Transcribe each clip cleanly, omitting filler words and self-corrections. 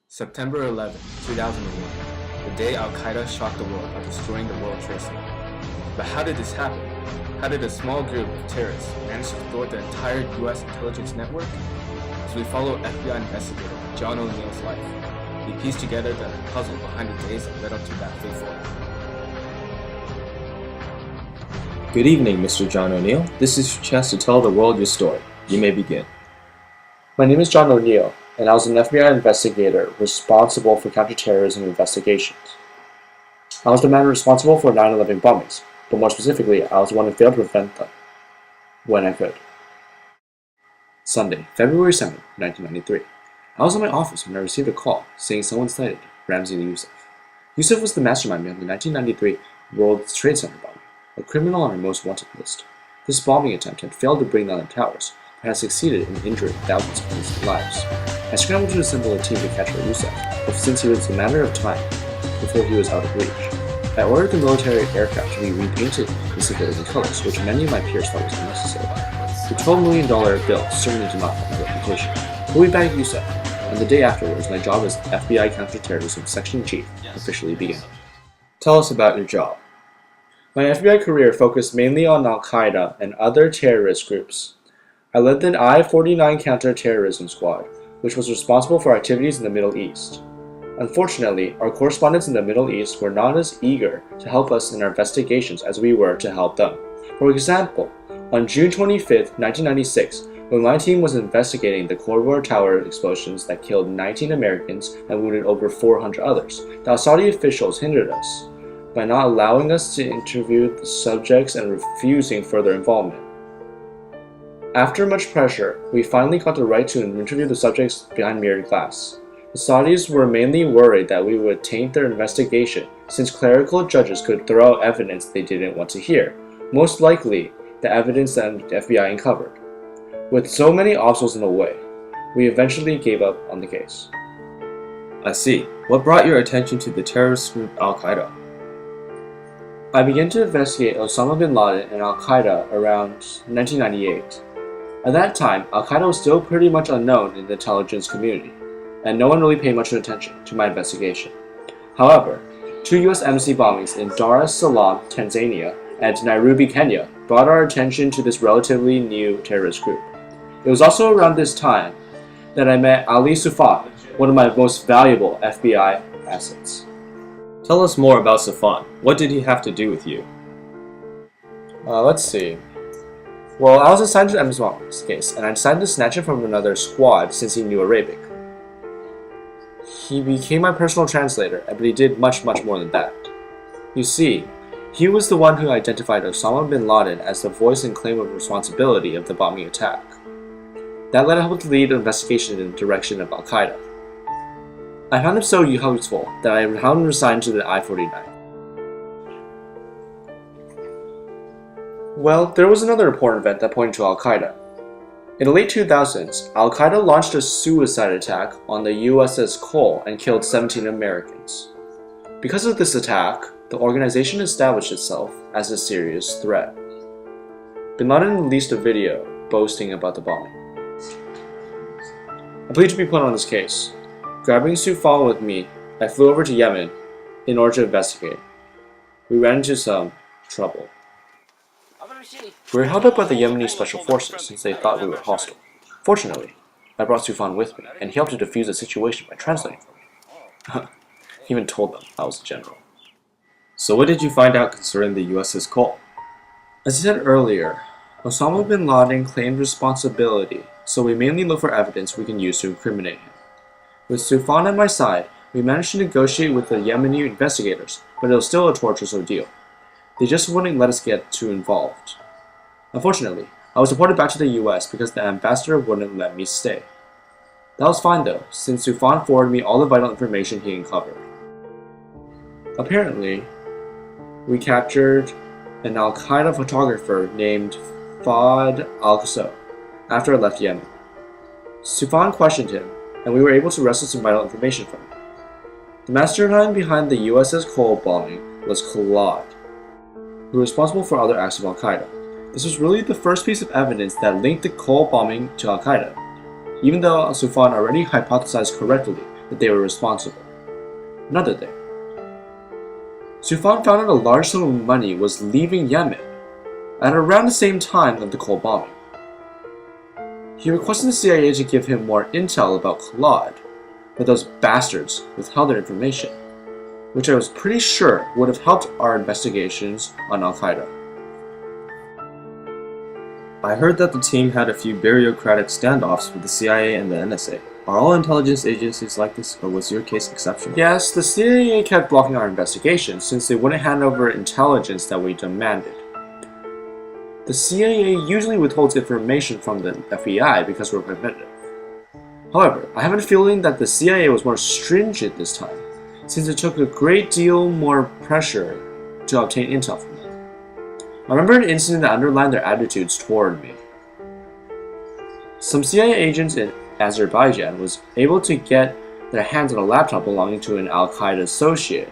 September 11, 2001, the day Al-Qaeda shocked the world by destroying the World Trade Center. But how did this happen? How did a small group of terrorists manage to thwart the entire US intelligence network? As we follow FBI investigator John O'Neill's life, we piece together the puzzle behind the days that led up to that fateful act. Good evening, Mr. John O'Neill. This is your chance to tell the world your story. You may begin. My name is John O'Neill, and I was an FBI investigator responsible for counterterrorism investigations. I was the man responsible for 9/11 bombings, but more specifically, I was the one who failed to prevent them when I could. Sunday, February 7, 1993. I was in my office when I received a call saying someone cited Ramzi Youssef. Youssef was the mastermind behind the 1993 World Trade Center bombing, a criminal on our most wanted list. This bombing attempt had failed to bring down the towers, but had succeeded in injuring thousands of innocent lives. I scrambled to assemble a team to capture Youssef, but since it was a matter of time before he was out of reach, I ordered the military aircraft to be repainted in civilian colors, which many of my peers thought was unnecessary. The $12 million bill certainly did not have a reputation, but we bagged Youssef, and the day afterwards, my job as FBI Counterterrorism Section Chief officially began. Tell us about your job. My FBI career focused mainly on Al-Qaeda and other terrorist groups. I led the I-49 Counterterrorism Squad, which was responsible for activities in the Middle East. Unfortunately, our correspondents in the Middle East were not as eager to help us in our investigations as we were to help them. For example, on June 25, 1996, when my team was investigating the Looming Tower explosions that killed 19 Americans and wounded over 400 others, the Saudi officials hindered us by not allowing us to interview the subjects and refusing further involvement. After much pressure, we finally got the right to interview the subjects behind mirrored glass. The Saudis were mainly worried that we would taint their investigation since clerical judges could throw out evidence they didn't want to hear, most likely the evidence that the FBI uncovered. With so many obstacles in the way, we eventually gave up on the case. I see. What brought your attention to the terrorist group Al-Qaeda? I began to investigate Osama bin Laden and Al-Qaeda around 1998. At that time, Al-Qaeda was still pretty much unknown in the intelligence community, and no one really paid much attention to my investigation. However, two US embassy bombings in Dar es Salaam, Tanzania, and Nairobi, Kenya brought our attention to this relatively new terrorist group. It was also around this time that I met Ali Soufan, one of my most valuable FBI assets. Tell us more about Safan. What did he have to do with you? Let's see. Well, I was assigned to M's mom's case, and I decided to snatch him from another squad since he knew Arabic. He became my personal translator, but he did much more than that. You see, he was the one who identified Osama bin Laden as the voice and claim of responsibility of the bombing attack. That led him to lead an investigation in the direction of Al-Qaeda. I found him so useful that I had him assigned to the I-49. Well, there was another important event that pointed to Al-Qaeda. In the late 2000s, Al-Qaeda launched a suicide attack on the USS Cole and killed 17 Americans. Because of this attack, the organization established itself as a serious threat. Bin Laden released a video boasting about the bombing. I'm pleased to be put on this case. Grabbing Soufan with me, I flew over to Yemen in order to investigate. We ran into some trouble. We were held up by the Yemeni special forces since they thought we were hostile. Fortunately, I brought Soufan with me, and he helped to defuse the situation by translating for me. He even told them I was a general. So what did you find out concerning the USS Cole? As I said earlier, Osama bin Laden claimed responsibility, so we mainly look for evidence we can use to incriminate him. With Soufan at my side, we managed to negotiate with the Yemeni investigators, but it was still a torturous ordeal. They just wouldn't let us get too involved. Unfortunately, I was deported back to the US because the ambassador wouldn't let me stay. That was fine though, since Soufan forwarded me all the vital information he uncovered. Apparently, we captured an Al-Qaeda photographer named Fahd al-Qussew after I left Yemen. Soufan questioned him, and we were able to wrestle some vital information from him. The mastermind behind the USS Cole bombing was Khalid, who was responsible for other acts of Al-Qaeda. This was really the first piece of evidence that linked the Cole bombing to Al-Qaeda. Even though Soufan already hypothesized correctly that they were responsible. Another thing. Soufan found out a large sum of money was leaving Yemen at around the same time of the Cole bombing. He requested the CIA to give him more intel about Claude, but those bastards withheld their information, which I was pretty sure would have helped our investigations on Al-Qaeda. I heard that the team had a few bureaucratic standoffs with the CIA and the NSA. Are all intelligence agencies like this, or was your case exceptional? Yes, the CIA kept blocking our investigation since they wouldn't hand over intelligence that we demanded. The CIA usually withholds information from the FBI because we're competitive. However, I have a feeling that the CIA was more stringent this time, since it took a great deal more pressure to obtain intel from them. I remember an incident that underlined their attitudes toward me. Some CIA agents in Azerbaijan was able to get their hands on a laptop belonging to an Al-Qaeda associate.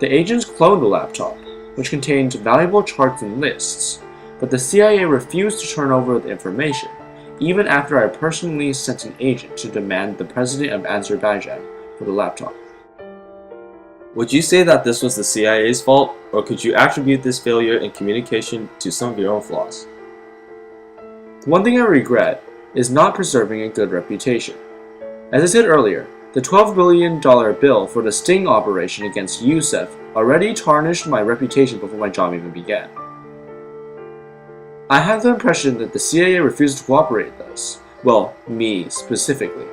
The agents cloned the laptop, which contained valuable charts and lists, but the CIA refused to turn over the information, even after I personally sent an agent to demand the president of Azerbaijan for the laptop. Would you say that this was the CIA's fault, or could you attribute this failure in communication to some of your own flaws? One thing I regret is not preserving a good reputation. As I said earlier, the $12 billion bill for the sting operation against Youssef already tarnished my reputation before my job even began. I have the impression that the CIA refused to cooperate with us, well, me specifically,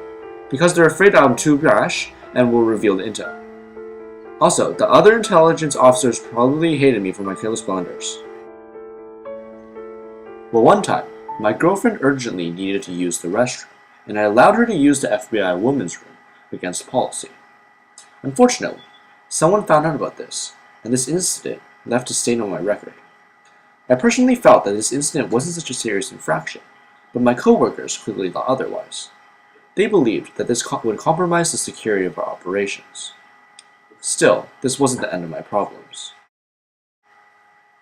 because they're afraid I'm too brash and will reveal the intel. Also, the other intelligence officers probably hated me for my careless blunders. Well, one time, my girlfriend urgently needed to use the restroom, and I allowed her to use the FBI women's room against policy. Unfortunately, someone found out about this, and this incident left a stain on my record. I personally felt that this incident wasn't such a serious infraction, but my coworkers clearly thought otherwise. They believed that this would compromise the security of our operations. Still, this wasn't the end of my problems.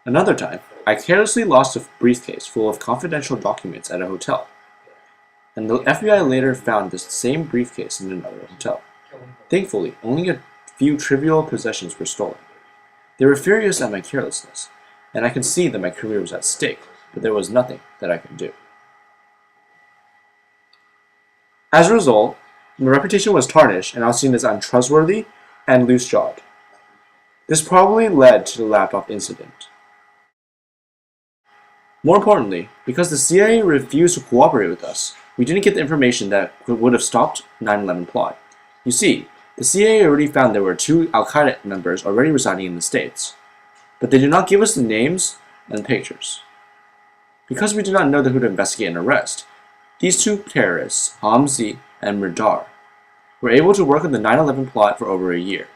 Another time, I carelessly lost a briefcase full of confidential documents at a hotel, and the FBI later found this same briefcase in another hotel. Thankfully, only a few trivial possessions were stolen. They were furious at my carelessness, and I could see that my career was at stake, but there was nothing that I could do. As a result, my reputation was tarnished, and I was seen as untrustworthy and loose-jawed. This probably led to the laptop incident. More importantly, because the CIA refused to cooperate with us, we didn't get the information that would have stopped 9/11 plot. You see, the CIA already found there were 2 Al-Qaeda members already residing in the States, but they did not give us the names and pictures. Because we did not know who to investigate and arrest, these 2 terrorists, Hamzi and Mirdar, were able to work on the 9/11 plot for over a year.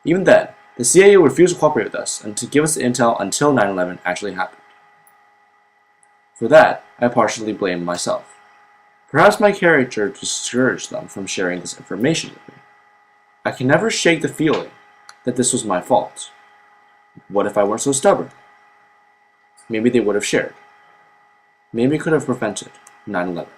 Even then, the CIA refused to cooperate with us and to give us the intel until 9/11 actually happened. For that, I partially blame myself. Perhaps my character discouraged them from sharing this information with me. I can never shake the feeling that this was my fault. What if I weren't so stubborn? Maybe they would have shared. Maybe could have prevented 9/11.